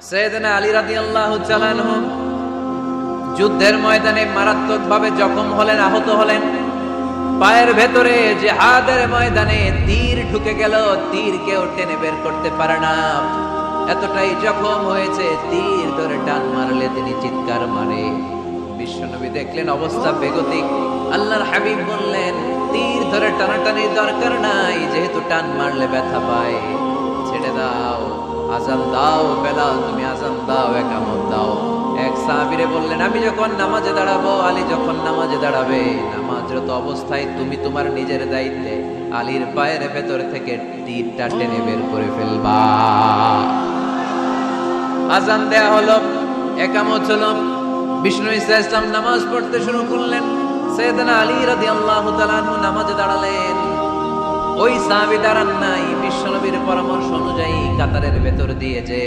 সাইয়েদনা আলী রাদিয়াল্লাহু তাআলা আনহু যুদ্ধের ময়দানে মারাত্মকভাবে জখম হলেন, আহত হলেন। পায়ের ভেতরে জিহাদের ময়দানে তীর ঢুকে গেল, তীর কেউ টেনে বের করতে পারে না, এতটাই জখম হয়েছে। তীর ধরে টান মারলে তিনি চিৎকার মারে। বিশ্বনবী দেখলেন অবস্থা বেগতিক। আল্লাহর হাবিব বললেন, তীর ধরে টানাটানির দরকার নাই, যেহেতু টান মারলে ব্যথা পায়, ছেড়ে দাও, আজান দাও। বেলাল তুমি আজান দাও, একামত দাও। এক সাহাবীরে বললেন, আমি যখন নামাজে দাঁড়াবো, আলী যখন নামাজে দাঁড়াবে, নামাজরত অবস্থায় তুমি তোমার নিজের দায়িত্বে আলীর পায়ের ভেতর থেকে তীরটা টেনে বের করে ফেলবা। আজান দেয়া হলো, একামত হলো। বিষ্ণু ইসলাম নামাজ পড়তে শুরু করলেন। সাইয়েদনা আলী রাদিয়াল্লাহু তাআলা আনহু নামাজে দাঁড়ালেন। ওই সাহাবী দাঁড়ান নাই। বিশ্বনবীর পরামর্শ অনুযায়ী কাতারের ভেতর দিয়ে যে